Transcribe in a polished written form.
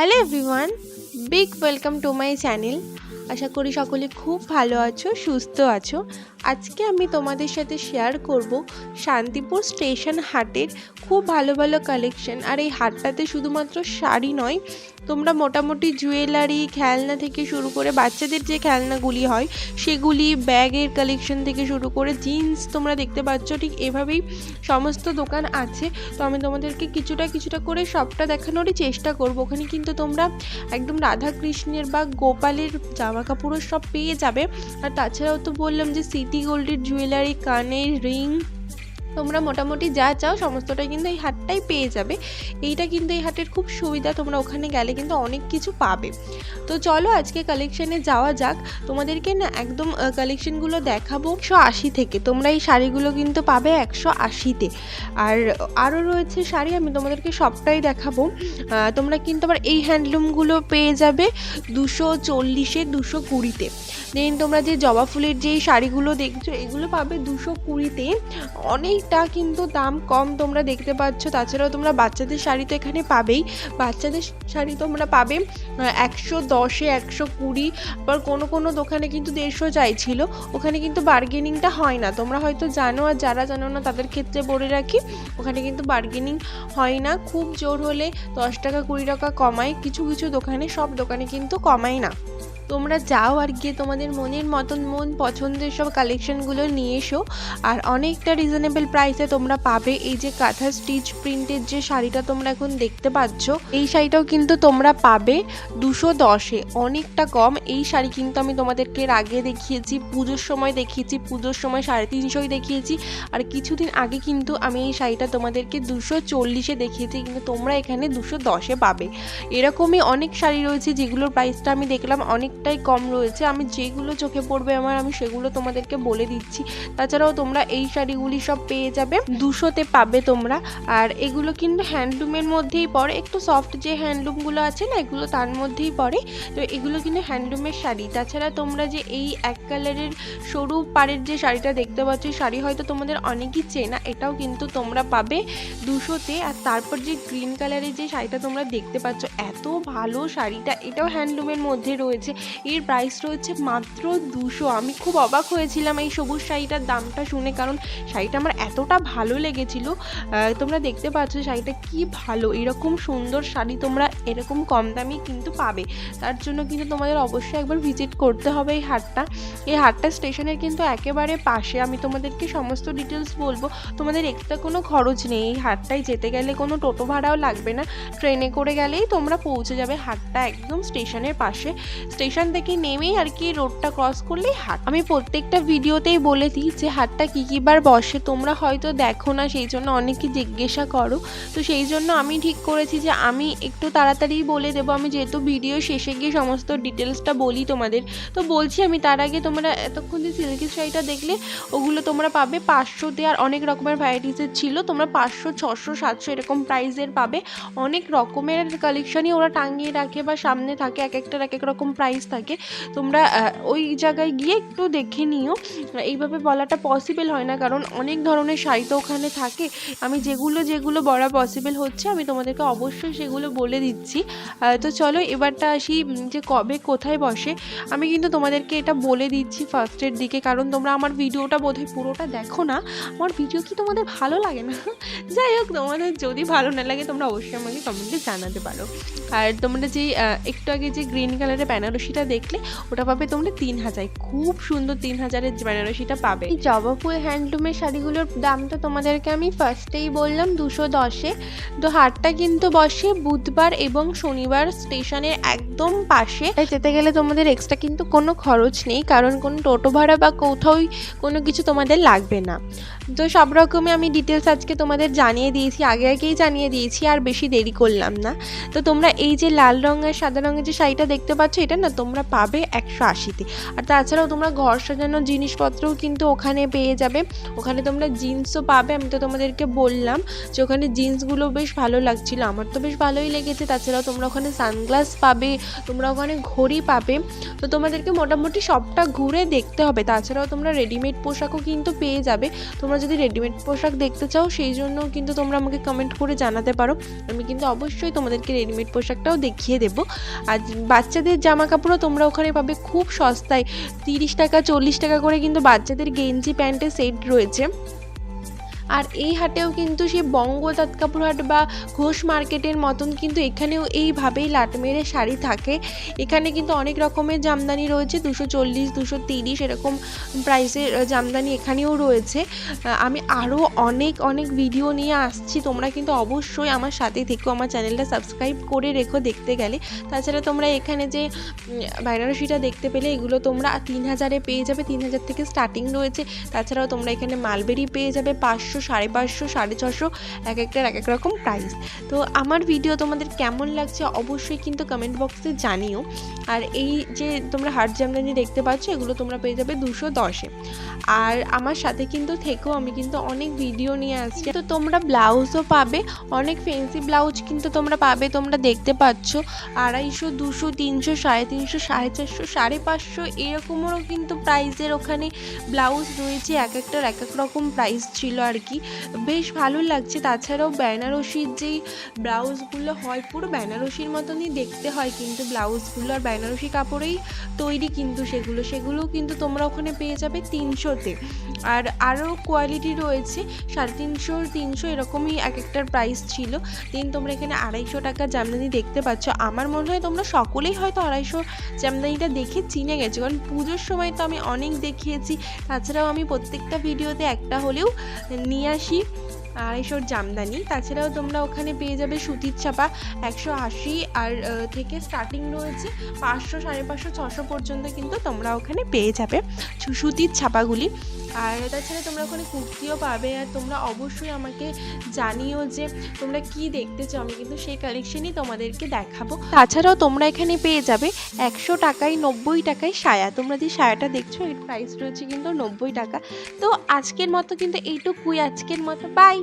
Hello everyone, big welcome to my channel. আশা করি সকলে খুব ভালো আছো, সুস্থ আছো। আজকে আমি তোমাদের সাথে শেয়ার করব শান্তিপুর স্টেশন হাটের খুব ভালো ভালো কালেকশন। আর এই হাটটাতে শুধুমাত্র শাড়ি নয়, তোমরা মোটামুটি জুয়েলারি, খেলনা থেকে শুরু করে বাচ্চাদের যে খেলনাগুলি হয় সেগুলি, ব্যাগের কালেকশন থেকে শুরু করে জিন্স তোমরা দেখতে পাচ্ছ, ঠিক এভাবেই সমস্ত দোকান আছে। তো আমি তোমাদেরকে কিছুটা করে সবটা দেখানোরই চেষ্টা করব। ওখানে কিন্তু তোমরা একদম রাধা কৃষ্ণের বা গোপালের জামা কাপড়ও সব পেয়ে যাবে। আর তাছাড়াও তো বললাম যে সিটি গোল্ডের জুয়েলারি, কানের রিং, তোমরা মোটামুটি যা চাও সমস্তটাই কিন্তু এই হাটটাই পেয়ে যাবে। এইটা কিন্তু এই হাটের খুব সুবিধা, তোমরা ওখানে গেলে কিন্তু অনেক কিছু পাবে। তো চলো আজকে কালেকশানে যাওয়া যাক। তোমাদেরকে না একদম কালেকশানগুলো দেখাবো 180 থেকে। তোমরা এই শাড়িগুলো কিন্তু পাবে 180-তে। আর আরও রয়েছে শাড়ি, আমি তোমাদেরকে সবটাই দেখাবো। তোমরা কিন্তু আবার এই হ্যান্ডলুমগুলো পেয়ে যাবে 240-এ, 220-তে। দেন তোমরা যে জবা ফুলের যে শাড়িগুলো দেখছো এগুলো পাবে 220-তে। অনেকটা কিন্তু দাম কম তোমরা দেখতে পাচ্ছ। তাছাড়াও তোমরা বাচ্চাদের শাড়ি তো এখানে পাবেই। বাচ্চাদের শাড়ি তোমরা পাবে 110-এ, 120। আবার কোনো দোকানে কিন্তু 150 চাইছিল। ওখানে কিন্তু বার্গেনিংটা হয় না, তোমরা হয়তো জানো। আর যারা জানো না তাদের ক্ষেত্রে বলে রাখি, ওখানে কিন্তু বার্গেনিং হয় না। খুব জোর হলে 10 টাকা 20 টাকা কমায় কিছু দোকানে, সব দোকানে কিন্তু কমায় না। তোমরা যাও আর গিয়ে তোমাদের মনের মতন মন পছন্দের সব কালেকশনগুলো নিয়ে এসো। আর অনেকটা রিজনেবল প্রাইসে তোমরা পাবে। এই যে কাঁথা স্টিচ প্রিন্টের যে শাড়িটা তোমরা এখন দেখতে পাচ্ছ, এই শাড়িটাও কিন্তু তোমরা পাবে 210-এ, অনেকটা কম। এই শাড়ি কিন্তু আমি তোমাদেরকে এর আগে দেখিয়েছি, পুজোর সময় দেখিয়েছি, পুজোর সময় 350-ই দেখিয়েছি। আর কিছুদিন আগে কিন্তু আমি এই শাড়িটা তোমাদেরকে 240-এ দেখিয়েছি, কিন্তু তোমরা এখানে 210-এ পাবে। এরকমই অনেক শাড়ি রয়েছে যেগুলোর প্রাইসটা আমি দেখলাম অনেকটাই কম রয়েছে। আমি যেগুলো চোখে পড়বে আমি সেগুলো তোমাদেরকে বলে দিচ্ছি। তাছাড়াও তোমরা এই শাড়িগুলি সব পেয়ে যাবে 200-তে পাবে তোমরা। আর এগুলো কিন্তু হ্যান্ডলুমের মধ্যেই পড়ে, একটু সফট যে হ্যান্ডলুমগুলো আছে না, এগুলো তার মধ্যেই পড়ে। তো এগুলো কিন্তু হ্যান্ডলুমের শাড়ি। তাছাড়া তোমরা যে এই এক কালারের সরু পাড়ের যে শাড়িটা দেখতে পাচ্ছ, শাড়ি হয়তো তোমাদের অনেকই চেনা, এটাও কিন্তু তোমরা পাবে 200-তে। আর তারপর যে গ্রিন কালারের যে শাড়িটা তোমরা দেখতে পাচ্ছ, এত ভালো শাড়িটা, এটাও হ্যান্ডলুমের মধ্যে রয়েছে। এর প্রাইস রয়েছে মাত্র 200। আমি খুব অবাক হয়েছিলাম এই সবুজ শাড়িটার দামটা শুনে, কারণ শাড়িটা আমার এতটা ভালো লেগেছিল। তোমরা দেখতে পাচ্ছ শাড়িটা কি ভালো। এরকম সুন্দর শাড়ি তোমরা এরকম কম দামি কিন্তু পাবে। তার জন্য কিন্তু তোমাদের অবশ্যই একবার ভিজিট করতে হবে এই হাটটা। এই হাটটা স্টেশনের কিন্তু একেবারে পাশে। আমি তোমাদেরকে সমস্ত ডিটেলস বলবো। তোমাদের এক্সট্রা কোনো খরচ নেই এই হাটটায় যেতে গেলে, কোনো টোটো ভাড়াও লাগবে না। ট্রেনে করে গেলেই তোমরা পৌঁছে যাবে। হাটটা একদম স্টেশনের পাশে, স্টেশন থেকে নেমেই আর কি রোডটা ক্রস করলেই হাট। আমি প্রত্যেকটা ভিডিওতেই বলে দিই যে হাটটা কী বার বসে, তোমরা হয়তো দেখো না, সেই জন্য অনেকে জিজ্ঞাসা করো। তো সেই জন্য আমি ঠিক করেছি যে আমি একটু তাড়াতাড়ি বলে দেবো। আমি যেহেতু ভিডিও শেষে গিয়ে সমস্ত ডিটেলসটা বলি তোমাদের, তো বলছি আমি। তার আগে তোমরা এতক্ষণ যে সিল্কের শাড়িটা দেখলে, ওগুলো তোমরা পাবে 500-তে। আর অনেক রকমের ভ্যারাইটিসের ছিল, তোমরা 500, 600, 700 এরকম প্রাইসের পাবে। অনেক রকমের কালেকশনই ওরা টাঙিয়ে রাখে বা সামনে থাকে, এক একটার এক এক রকম প্রাইস থাকে। তোমরা ওই জায়গায় গিয়ে একটু দেখে নিও। এইভাবে বলাটা পসিবল হয় না, কারণ অনেক ধরনের শাড়ি তো ওখানে থাকে। আমি যেগুলো বলা পসিবল হচ্ছে আমি তোমাদেরকে অবশ্যই সেগুলো বলে দিচ্ছি। তো চলো এবারটা আসি যে কবে কোথায় বসে। আমি কিন্তু তোমাদেরকে এটা বলে দিচ্ছি ফার্স্টের দিকে, কারণ তোমরা আমার ভিডিওটা বোধহয় পুরোটা দেখো না। আমার ভিডিও কি তোমাদের ভালো লাগে না? যাই হোক, তোমাদের যদি ভালো না লাগে তোমরা অবশ্যই আমাকে কমেন্টে জানাতে পারো। আর তোমরা যে একটু আগে যে গ্রিন কালারের বেনারসিটা দেখলে, ওটা পাবে তোমরা 3000। খুব সুন্দর 3000-এর বেনারসিটা পাবে। এই জবা ফুল হ্যান্ডলুমের শাড়িগুলোর দামটা তোমাদেরকে আমি ফার্স্টেই বললাম 210-এ। তো হাটটা কিন্তু বসে বুধবার এবং শনিবার স্টেশনের একদম পাশে। যেতে গেলে তোমাদের এক্সট্রা কিন্তু কোনো খরচ নেই, কারণ কোনো টোটো ভাড়া বা কোথাওই কোনো কিছু তোমাদের লাগবে না। তো সব রকমই আমি ডিটেলস আজকে তোমাদের জানিয়ে দিয়েছি, আগেই জানিয়ে দিয়েছি, আর বেশি দেরি করলাম না। তো তোমরা এই যে লাল রঙ আর সাদা রঙের যে শাড়িটা দেখতে পাচ্ছ, এটা না তোমরা পাবে 180-তে। আর তাছাড়াও তোমরা ঘর সাজানোর জিনিসপত্রও কিন্তু ওখানে পেয়ে যাবে। ওখানে তোমরা জিন্সও পাবে। আমি তো তোমাদেরকে বললাম যে ওখানে জিন্সগুলো বেশ ভালো লাগছিলো, আমার তো বেশ ভালোই লেগেছে। তাছাড়াও তোমরা ওখানে সানগ্লাস পাবে, তোমরা ওখানে ঘড়ি পাবে। তো তোমাদেরকে মোটামুটি সবটা ঘুরে দেখতে হবে। তাছাড়াও তোমরা রেডিমেড পোশাকও কিন্তু পেয়ে যাবে। তোমরা যদি রেডিমেড পোশাক দেখতে চাও সেই জন্য কিন্তু তোমরা আমাকে কমেন্ট করে জানাতে পারো, আমি কিন্তু অবশ্যই তোমাদেরকে রেডিমেড পোশাকটাও দেখিয়ে দেবো। আর বাচ্চাদের জামা কাপড়ও তোমরা ওখানে পাবে খুব সস্তায়, 30 টাকা 40 টাকা করে কিন্তু বাচ্চাদের গেঞ্জি প্যান্টের সেট রয়েছে। আর এই হাটেও কিন্তু সেই বঙ্গ তাঁত কাপড় হাট বা ঘোষ মার্কেটের মতন কিন্তু এখানেও এইভাবেই লাট মেরে শাড়ি থাকে। এখানে কিন্তু অনেক রকমের জামদানি রয়েছে, 240 230 এরকম প্রাইসের জামদানি এখানেও রয়েছে। আমি আরও অনেক ভিডিও নিয়ে আসছি, তোমরা কিন্তু অবশ্যই আমার সাথে থেকো, আমার চ্যানেলটা সাবস্ক্রাইব করে রেখো দেখতে গেলে। তাছাড়া তোমরা এখানে যে বেনারসিটা দেখতে পেলে এগুলো তোমরা 3000-এ পেয়ে যাবে, 3000 থেকে স্টার্টিং রয়েছে। তাছাড়াও তোমরা এখানে মালবেরি পেয়ে যাবে 500, 550, 650, এক একটার এক এক রকম প্রাইস। তো আমার ভিডিও তোমাদের কেমন লাগছে অবশ্যই কিন্তু কমেন্ট বক্সে জানিও। আর এই যে তোমরা হাট জামদানি দেখতে পাচ্ছ এগুলো তোমরা পেয়ে যাবে 210-এ। আর আমার সাথে কিন্তু থেকেও, আমি কিন্তু অনেক ভিডিও নিয়ে আসছি। তো তোমরা ব্লাউজও পাবে, অনেক ফ্যান্সি ব্লাউজ কিন্তু তোমরা পাবে, তোমরা দেখতে পাচ্ছ 250, 200, 300, 350, 450, 550 এরকমেরও কিন্তু প্রাইসের ওখানে ব্লাউজ রয়েছে। এক একটার এক এক রকম প্রাইস ছিল আর কি, বেশ ভালো লাগছে। তাছাড়াও বেনারসির যেই ব্লাউজগুলো হয় পুরো বেনারসির মতনই দেখতে হয় কিন্তু ব্লাউজগুলো, আর বেনারসি কাপড়েই তৈরি কিন্তু সেগুলো কিন্তু তোমরা ওখানে পেয়ে যাবে 300-তে। আর আরও কোয়ালিটি রয়েছে 350, 300 এরকমই এক একটার প্রাইস ছিল। দেন তোমরা এখানে 250 টাকা জামদানি দেখতে পাচ্ছ। আমার মনে হয় তোমরা সকলেই হয়তো 250 জামদানিটা দেখে চিনে গেছো, কারণ পুজোর সময় তো আমি অনেক দেখিয়েছি। তাছাড়াও আমি প্রত্যেকটা ভিডিওতে একটা হলেও নিয়ে আসি 250 জামদানি। তাছাড়াও তোমরা ওখানে পেয়ে যাবে সুতির ছাপা 180 আর থেকে স্টার্টিং রয়েছে 500, 550, 600 পর্যন্ত কিন্তু তোমরা ওখানে পেয়ে যাবে সুতির ছাপাগুলি। আর তাছাড়া তোমরা ওখানে কুর্তিও পাবে। আর তোমরা অবশ্যই আমাকে জানিও যে তোমরা কি দেখতে চাও, আমি কিন্তু সেই কালেকশনই তোমাদেরকে দেখাবো। তাছাড়াও তোমরা এখানে পেয়ে যাবে 100 টাকায় 90 টাকায় সায়া। তোমরা যে সায়াটা দেখছো এর প্রাইস রয়েছে কিন্তু 90 টাকা। তো আজকের মতো কিন্তু এইটুকুই, আজকের মতো বাই।